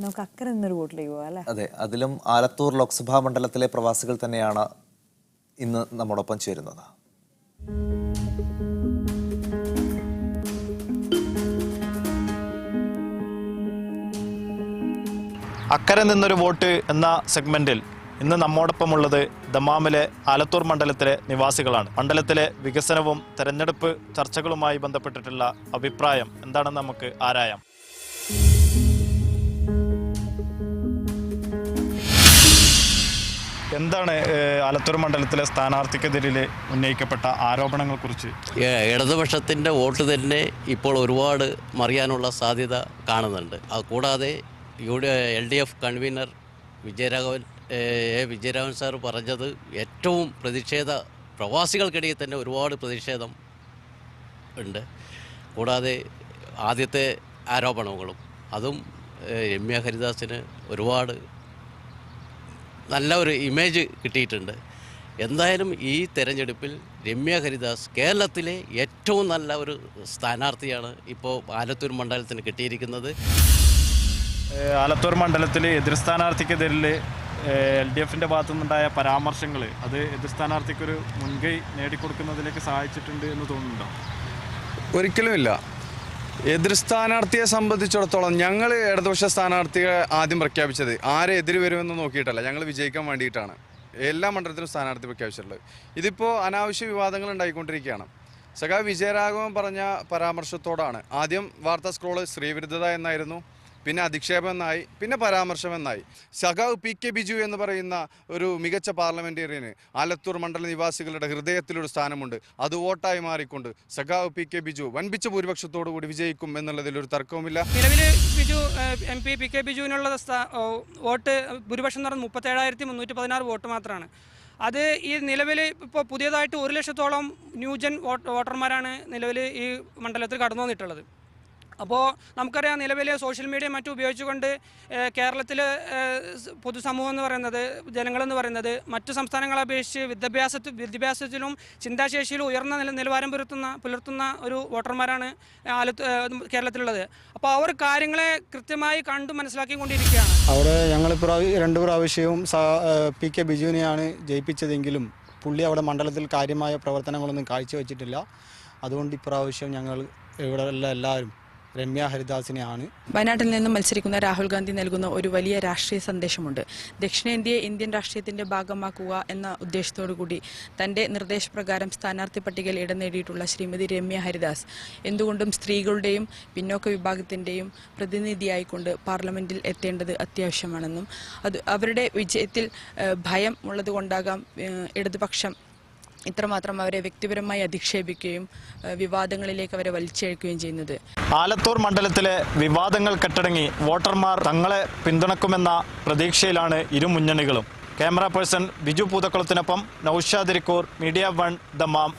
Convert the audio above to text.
നമുക്ക് അക്കരെ നിന്നൊരു വോട്ടിലേക്ക് പോകാം അല്ലേ? അതെ, അതിലും ആലത്തൂർ ലോക്സഭാ മണ്ഡലത്തിലെ പ്രവാസികൾ തന്നെയാണ് ഇന്ന് നമ്മോടൊപ്പം ചേരുന്നത്. അക്കരെ നിന്നൊരു വോട്ട് എന്ന സെഗ്മെന്റിൽ ഇന്ന് നമ്മോടൊപ്പമുള്ളത് ദമാമിലെ ആലത്തൂർ മണ്ഡലത്തിലെ നിവാസികളാണ്. മണ്ഡലത്തിലെ വികസനവും തെരഞ്ഞെടുപ്പ് ചർച്ചകളുമായി ബന്ധപ്പെട്ടിട്ടുള്ള അഭിപ്രായം എന്താണെന്ന് നമുക്ക് ആരായാം. എന്താണ് ആലത്തൂർ മണ്ഡലത്തിലെ സ്ഥാനാർത്ഥിക്കെതിരെ ഉന്നയിക്കപ്പെട്ട ആരോപണങ്ങളെ കുറിച്ച്? ഇടതുപക്ഷത്തിൻ്റെ വോട്ട് തന്നെ ഇപ്പോൾ ഒരുപാട് മറിയാനുള്ള സാധ്യത കാണുന്നുണ്ട്. അതുകൂടാതെ LDF കൺവീനർ വിജയരാഘവൻ സാർ പറഞ്ഞത് ഏറ്റവും പ്രവാസികൾക്കിടയിൽ തന്നെ ഒരുപാട് പ്രതിഷേധം ഉണ്ട്. കൂടാതെ ആദ്യത്തെ ആരോപണങ്ങളും അതും രമ്യ ഹരിദാസിന് ഒരുപാട് നല്ല ഒരു ഇമേജ് കിട്ടിയിട്ടുണ്ട്. എന്തായാലും ഈ തെരഞ്ഞെടുപ്പിൽ രമ്യ ഹരിദാസ് കേരളത്തിലെ ഏറ്റവും നല്ല ഒരു സ്ഥാനാർത്ഥിയാണ് ഇപ്പോൾ ആലത്തൂർ മണ്ഡലത്തിന് കിട്ടിയിരിക്കുന്നത്. ആലത്തൂർ മണ്ഡലത്തിൽ എതിർ സ്ഥാനാർത്ഥിക്കെതിരിൽ LDFിൻ്റെ ഭാഗത്തു നിന്നുണ്ടായ പരാമർശങ്ങൾ അത് എതിർ സ്ഥാനാർത്ഥിക്കൊരു മുൻകൈ നേടിക്കൊടുക്കുന്നതിലേക്ക് സഹായിച്ചിട്ടുണ്ട് എന്ന് തോന്നുന്നുണ്ടോ? ഒരിക്കലുമില്ല. എതിർ സ്ഥാനാർത്ഥിയെ സംബന്ധിച്ചിടത്തോളം ഞങ്ങൾ ഇടതുപക്ഷ സ്ഥാനാർത്ഥിയെ ആദ്യം പ്രഖ്യാപിച്ചത് ആരെ എതിര് വരുമെന്ന് നോക്കിയിട്ടല്ല, ഞങ്ങൾ വിജയിക്കാൻ വേണ്ടിയിട്ടാണ് എല്ലാ മണ്ഡലത്തിലും സ്ഥാനാർത്ഥി പ്രഖ്യാപിച്ചിട്ടുള്ളത്. ഇതിപ്പോൾ അനാവശ്യ വിവാദങ്ങൾ ഉണ്ടായിക്കൊണ്ടിരിക്കുകയാണ്. സഖാവ് വിജയരാഘവൻ പറഞ്ഞ പരാമർശത്തോടാണ് ആദ്യം വാർത്താ സ്ക്രോള് സ്ത്രീവിരുദ്ധത എന്നായിരുന്നു, പിന്നെ അധിക്ഷേപം എന്നായി, പിന്നെ പരാമർശം എന്നായി. സഖാവ് PK ബിജു എന്ന് പറയുന്ന ഒരു മികച്ച പാർലമെൻറ്റേറിയന് ആലത്തൂർ മണ്ഡല നിവാസികളുടെ ഹൃദയത്തിലൊരു സ്ഥാനമുണ്ട്. അത് വോട്ടായി മാറിക്കൊണ്ട് സഖാവ് PK ബിജു വൻപിച്ച ഭൂരിപക്ഷത്തോടു കൂടി വിജയിക്കും എന്നുള്ളതിലൊരു തർക്കവുമില്ല. നിലവിൽ MP PK ബിജുവിനുള്ള വോട്ട് ഭൂരിപക്ഷം എന്ന് പറയുന്നത് 37,316 വോട്ട് മാത്രമാണ്. അത് ഈ നിലവിൽ ഇപ്പോൾ പുതിയതായിട്ട് 1 ലക്ഷത്തോളം ന്യൂജൻ വോട്ടർമാരാണ് നിലവിൽ ഈ മണ്ഡലത്തിൽ കടന്നു വന്നിട്ടുള്ളത്. അപ്പോൾ നമുക്കറിയാം നിലവിലെ സോഷ്യൽ മീഡിയ മറ്റും ഉപയോഗിച്ചുകൊണ്ട് കേരളത്തിൽ പൊതുസമൂഹം എന്ന് പറയുന്നത്, ജനങ്ങളെന്ന് പറയുന്നത് മറ്റു സംസ്ഥാനങ്ങളെ അപേക്ഷിച്ച് വിദ്യാഭ്യാസത്തിലും ചിന്താശേഷിയിലും ഉയർന്ന നിലവാരം പുലർത്തുന്ന ഒരു വോട്ടർമാരാണ് കേരളത്തിലുള്ളത്. അപ്പോൾ അവർ കാര്യങ്ങളെ കൃത്യമായി കണ്ടു മനസ്സിലാക്കിക്കൊണ്ടിരിക്കുകയാണ്. അവിടെ ഞങ്ങൾ 2 പ്രാവശ്യവും PK ബിജുവിനെയാണ് ജയിപ്പിച്ചതെങ്കിലും പുള്ളി അവിടെ മണ്ഡലത്തിൽ കാര്യമായ പ്രവർത്തനങ്ങളൊന്നും കാഴ്ചവെച്ചിട്ടില്ല. അതുകൊണ്ട് ഇപ്രാവശ്യം ഞങ്ങൾ ഇവിടെ എല്ലാവരും രമ്യ ഹരിദാസിനെയാണ്. വയനാട്ടിൽ നിന്നും മത്സരിക്കുന്ന രാഹുൽ ഗാന്ധി നൽകുന്ന ഒരു വലിയ രാഷ്ട്രീയ സന്ദേശമുണ്ട്. ദക്ഷിണേന്ത്യയെ ഇന്ത്യൻ രാഷ്ട്രീയത്തിന്റെ ഭാഗമാക്കുക എന്ന ഉദ്ദേശത്തോടു കൂടി തന്റെ നിർദ്ദേശപ്രകാരം സ്ഥാനാർത്ഥി പട്ടികയിൽ ഇടം നേടിയിട്ടുള്ള ശ്രീമതി രമ്യ ഹരിദാസ് എന്തുകൊണ്ടും സ്ത്രീകളുടെയും പിന്നോക്ക വിഭാഗത്തിന്റെയും പ്രതിനിധിയായിക്കൊണ്ട് പാർലമെന്റിൽ എത്തേണ്ടത് അത്യാവശ്യമാണെന്നും അത് അവരുടെ വിജയത്തിൽ ഭയം ഉള്ളതുകൊണ്ടാകാം ഇടതുപക്ഷം ഇത്രമാത്രം അവരെ വ്യക്തിപരമായി അധിക്ഷേപിക്കുകയും വിവാദങ്ങളിലേക്ക് അവരെ വലിച്ചിഴക്കുകയും ചെയ്യുന്നത്. ആലത്തൂർ മണ്ഡലത്തിലെ വിവാദങ്ങൾ കെട്ടടങ്ങി വോട്ടർമാർ തങ്ങളെ പിന്തുണക്കുമെന്ന പ്രതീക്ഷയിലാണ് ഇരു മുന്നണികളും. ക്യാമറ പേഴ്സൺ ബിജു പൂതക്കുളത്തിനൊപ്പം നൌഷാദ് ഇരിക്കൂർ, മീഡിയ 1, ദമാം.